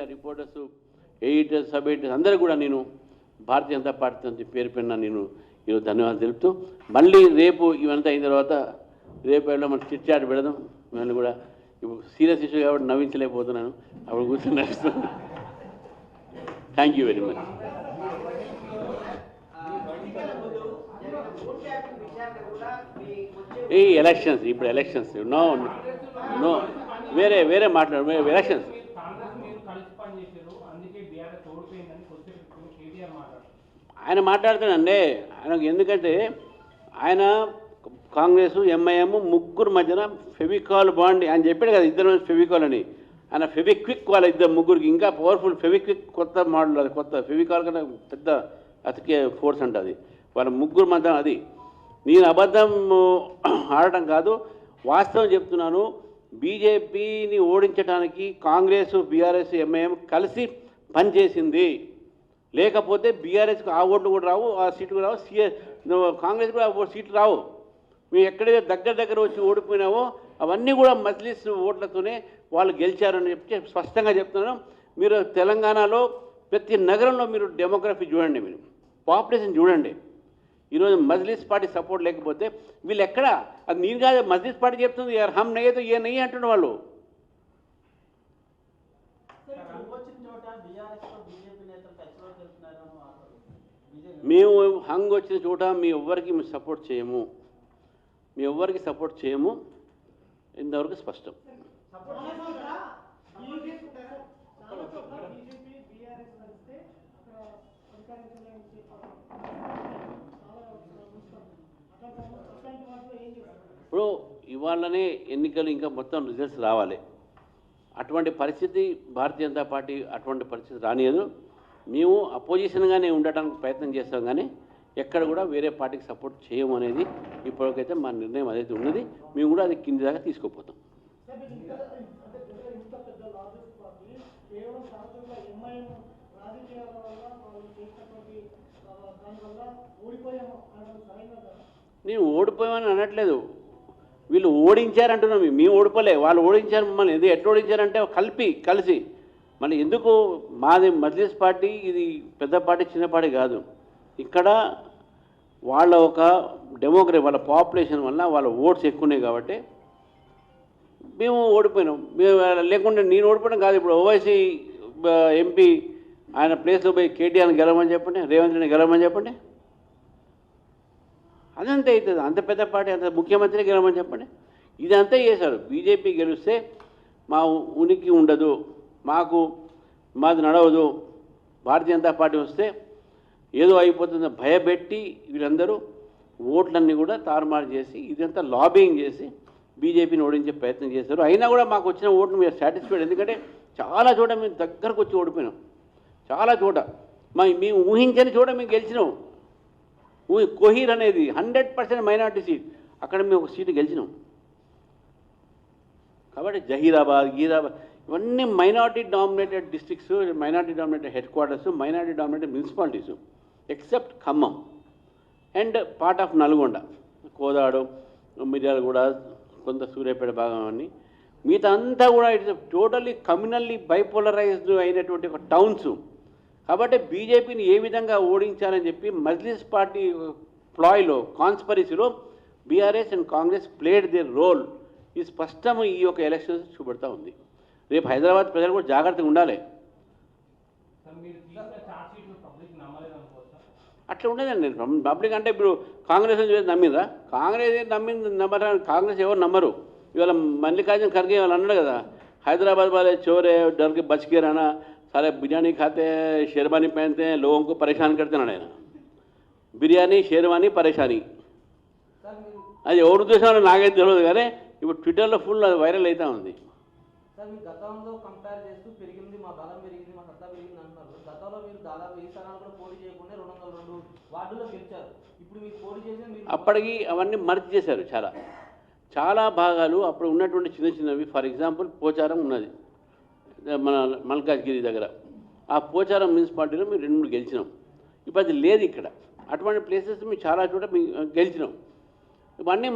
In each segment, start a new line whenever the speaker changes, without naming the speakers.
Media reporters, editors, sub editors అందరూ కూడా నేను భారతీయ జనతా పార్టీ నుంచి పేరు పెన్న నేను ఈరోజు ధన్యవాదాలు తెలుపుతూ మళ్ళీ రేపు ఇవంతా అయిన తర్వాత రేపు వెళ్ళి మనం చిట్ చాట్ పెడదాం. మిమ్మల్ని కూడా ఇప్పుడు సీరియస్ ఇష్యూ కాబట్టి నవ్వించలేకపోతున్నాను, అప్పుడు కూర్చొని నడుస్తున్నాను. Thank you very much. ఈ ఎలక్షన్స్ ఇప్పుడు ఎలక్షన్స్ నో నో వేరే వేరే మాట్లాడు ఎలక్షన్స్ ఆయన మాట్లాడుతాడండి. ఆయనకు ఎందుకంటే ఆయన కాంగ్రెస్ ఎంఐఎం ముగ్గురు మధ్యన ఫెవికాల్ బాండ్ ఆయన చెప్పాడు కదా, ఇద్దరు ఫెవికాల్ అని. ఆయన ఫెవిక్విక్ వాళ్ళ ఇద్దరు ముగ్గురికి ఇంకా పవర్ఫుల్ ఫెవిక్విక్ కొత్త మోడల్, అది కొత్త ఫెవికాల్ కన్నా పెద్ద అతికే ఫోర్స్ అంట అది వాళ్ళ ముగ్గురు మధ్య. అది నేను అబద్ధం ఆడటం కాదు, వాస్తవం చెప్తున్నాను. బీజేపీని ఓడించడానికి కాంగ్రెస్, బీఆర్ఎస్, ఎంఐఎం కలిసి పనిచేసింది. లేకపోతే బీఆర్ఎస్కి ఆ ఓట్లు కూడా రావు, ఆ సీట్లు రావు, కాంగ్రెస్ కూడా ఆ సీట్లు రావు. మేము ఎక్కడైతే దగ్గర వచ్చి ఓడిపోయినావో అవన్నీ కూడా మజ్లిస్ ఓట్లతోనే వాళ్ళు గెలిచారని చెప్పి స్పష్టంగా చెప్తున్నాను. మీరు తెలంగాణలో ప్రతి నగరంలో మీరు డెమోగ్రఫీ చూడండి, మీరు పాపులేషన్ చూడండి. ఈరోజు మజ్లిస్ పార్టీ సపోర్ట్ లేకపోతే వీళ్ళు ఎక్కడ, అది నేను కాదు మజ్లిస్ పార్టీ చెప్తుంది, యార్ హమ్ నయ్యేతో ఏ నయ్యి అంటున్న వాళ్ళు. మేము హంగ్ వచ్చిన చోట మీ ఎవ్వరికి మేము సపోర్ట్ చేయము, మీ ఎవ్వరికి సపోర్ట్ చేయము, ఇంతవరకు స్పష్టం. ఇప్పుడు ఇవాళనే ఎన్నికలు ఇంకా మొత్తం రిజల్ట్స్ రావాలి. అటువంటి పరిస్థితి భారతీయ జనతా పార్టీ అటువంటి పరిస్థితి రానియదు. మేము అపోజిషన్గానే ఉండటానికి ప్రయత్నం చేస్తాం, కానీ ఎక్కడ కూడా వేరే పార్టీకి సపోర్ట్ చేయము అనేది ఇప్పటికైతే మా నిర్ణయం అదైతే ఉన్నది. మేము కూడా అది కింది దాకా తీసుకుపోతాం. నేను ఓడిపోయామని అనట్లేదు, వీళ్ళు ఓడించారంటున్నాం. మేము ఓడిపోలే, వాళ్ళు ఓడించారు మమ్మల్ని. ఎందుకు ఎట్లా ఓడించారంటే కలిసి. మళ్ళీ ఎందుకు మాది మజ్లిస్ పార్టీ, ఇది పెద్ద పార్టీ చిన్న పార్టీ కాదు. ఇక్కడ వాళ్ళ ఒక డెమోక్రసీ, వాళ్ళ పాపులేషన్ వల్ల వాళ్ళ ఓట్స్ ఎక్కువ ఉన్నాయి కాబట్టి మేము ఓడిపోయినాం. మేము లేకుంటే నేను ఓడిపోవడం కాదు. ఇప్పుడు ఓవైసీ ఎంపీ ఆయన ప్లేస్లో పోయి కేటీఆర్ని గెలవమని చెప్పండి, రేవంత్ రెడ్డిని గెలవమని చెప్పండి, అదంతే అవుతుంది. అంత పెద్ద పార్టీ, అంత ముఖ్యమంత్రి గెలవమని చెప్పండి. ఇదంతా చేశారు. బీజేపీ గెలిస్తే మా ఉనికి ఉండదు, మాది నడవదు. భారతీయ జనతా పార్టీ వస్తే ఏదో అయిపోతుందో భయపెట్టి వీళ్ళందరూ ఓట్లన్నీ కూడా తారుమారు చేసి ఇదంతా లాబింగ్ చేసి బీజేపీని ఓడించే ప్రయత్నం చేశారు. అయినా కూడా మాకు వచ్చిన ఓట్లు మేము సాటిస్ఫైడ్. ఎందుకంటే చాలా చోట మేము దగ్గరకు వచ్చి ఓడిపోయినాం. చాలా చోట మేము ఊహించని చోట మేము గెలిచినాం. కోహీర్ అనేది 100% మైనార్టీ సీట్, అక్కడ మేము ఒక సీటు గెలిచినాం. కాబట్టి జహీరాబాద్, గీరాబాద్ ఇవన్నీ minority dominated districts, minority dominated head quarters, minority dominated municipalities except Khammam and part of Nalgonda, Kodad, Miryalaguda, కొంత సూర్యాపేట భాగం అన్ని. మిగతా అంతా కూడా ఇట్స్ టోటల్లీ కమ్యూనల్లీ బైపోలరైజ్డ్ అయినటువంటి ఒక టౌన్స్. కాబట్టి బీజేపీని ఏ విధంగా ఓడించాలని చెప్పి మజ్లిస్ పార్టీ ప్లాయ్లో, కాన్స్పరసీలో BRS and Congress played their role. ఈ స్పష్టం ఈ యొక్క ఎలక్షన్స్ చూపెడతా ఉంది. రేపు హైదరాబాద్ ప్రజలు కూడా జాగ్రత్తగా ఉండాలి. అట్లా ఉండదండి. పబ్లిక్ అంటే ఇప్పుడు కాంగ్రెస్ నమ్మిందా? కాంగ్రెస్ నమ్మరు. కాంగ్రెస్ ఎవరు నమ్మరు. ఇవాళ మల్లికార్జున ఖర్గే వాళ్ళు అన్నాడు కదా, హైదరాబాద్ वाले चोर है, डर के बच के रहना, सारे बिरयानी खाते हैं, शेरवानी पहनते हैं, लोगों को परेशान करते हैं. బిర్యానీ, షేర్వానీ, పరేషానీ అది ఎవరు ఉద్దేశంలో నాకైతే తెలియదు, కానీ ఇప్పుడు ట్విట్టర్లో ఫుల్ అది వైరల్ అవుతూ ఉంది.
సార్ మీరు గతంలో కంపేర్ చేస్తూ పెరిగింది, మా బలం పెరిగింది, మా సత్తా పెరిగింది అంటున్నారు. గతంలో మీరు దాదాపు 7 స్థానాలు కూడా పోటీ చేయకుండా 202 వార్డుల్లో గెలిచారు. ఇప్పుడు మీరు పోటీ చేసి
అప్పటికి అవన్నీ మర్చి చేశారు. చాలా భాగాలు అప్పుడు ఉన్నటువంటి చిన్నవి. ఫర్ ఎగ్జాంపుల్ పోచారం ఉన్నది మన మల్కాజ్గిరి దగ్గర. ఆ పోచారం మున్సిపాలిటీలో మేము 2-3 గెలిచినాం. ఇప్పుడు అది లేదు ఇక్కడ. అటువంటి ప్లేసెస్ మేము చాలా చోట మేము గెలిచినాం. అవన్నీ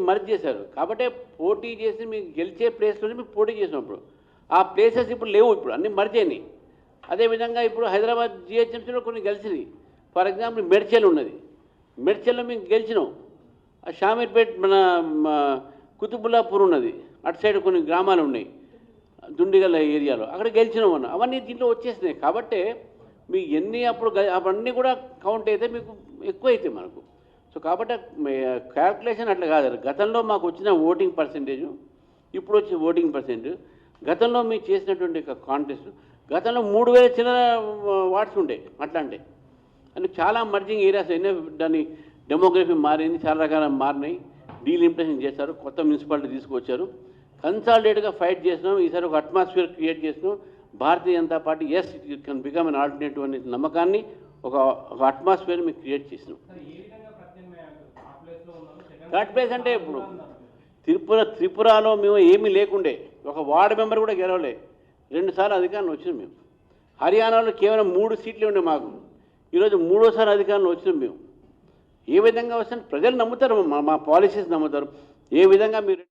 మర్చి చేశారు. కాబట్టి పోటీ చేసి మీకు గెలిచే ప్లేస్లోనే మీకు పోటీ చేసినప్పుడు ఆ ప్లేసెస్ ఇప్పుడు లేవు, ఇప్పుడు అన్నీ మర్జైనాయి. అదేవిధంగా ఇప్పుడు హైదరాబాద్ జిహెచ్ఎంసీలో కొన్ని గెలిచినాయి. ఫర్ ఎగ్జాంపుల్ మెడ్చల్ ఉన్నది, మెడ్చల్లో మేము గెలిచినాం. ఆ షామీర్పేట్ మన కుతుబుల్లాపూర్ ఉన్నది, అటు సైడ్ కొన్ని గ్రామాలు ఉన్నాయి దుండిగల్ ఏరియాలో, అక్కడ గెలిచినాం అన్న. అవన్నీ దీంట్లో వచ్చేసినాయి. కాబట్టి మీకు ఎన్ని అప్పుడు అవన్నీ కూడా కౌంట్ అయితే మీకు ఎక్కువ అవుతాయి మనకు. సో కాబట్టి క్యాల్కులేషన్ అట్లా కాదు. గతంలో మాకు వచ్చిన ఓటింగ్ పర్సెంటేజు, ఇప్పుడు వచ్చే ఓటింగ్ పర్సెంట్, గతంలో మీకు చేసినటువంటి కాంటెస్ట్, గతంలో 3000 చిన్న వార్డ్స్ ఉండే అట్లా అంటే. అని చాలా మర్జింగ్ ఏరియాస్ అయినా దాని డెమోగ్రఫీ మారింది, చాలా రకాల మారినాయి. డీలిమిటేషన్ చేశారు, కొత్త మున్సిపాలిటీ తీసుకొచ్చారు, కన్సాలిడేట్గా ఫైట్ చేసినాం. ఈసారి ఒక అట్మాస్ఫియర్ క్రియేట్ చేసినాం. Bharatiya Janata Party as it can become an alternative అనే నమ్మకాన్ని ఒక అట్మాస్ఫియర్ మీకు క్రియేట్ చేసినాం. థర్డ్ ప్లేస్ అంటే ఇప్పుడు త్రిపురలో మేము ఏమీ లేకుండే, ఒక వార్డు మెంబర్ కూడా గెలవలే, 2 సార్లు అధికారంలో వచ్చినాం మేము. హర్యానాలో కేవలం 3 సీట్లు ఉండే మాకు, ఈరోజు 3వ సారి అధికారంలో వచ్చినాం మేము. ఏ విధంగా వస్తే ప్రజలు నమ్ముతారు, మా పాలసీస్ నమ్ముతారు. ఏ విధంగా మీరు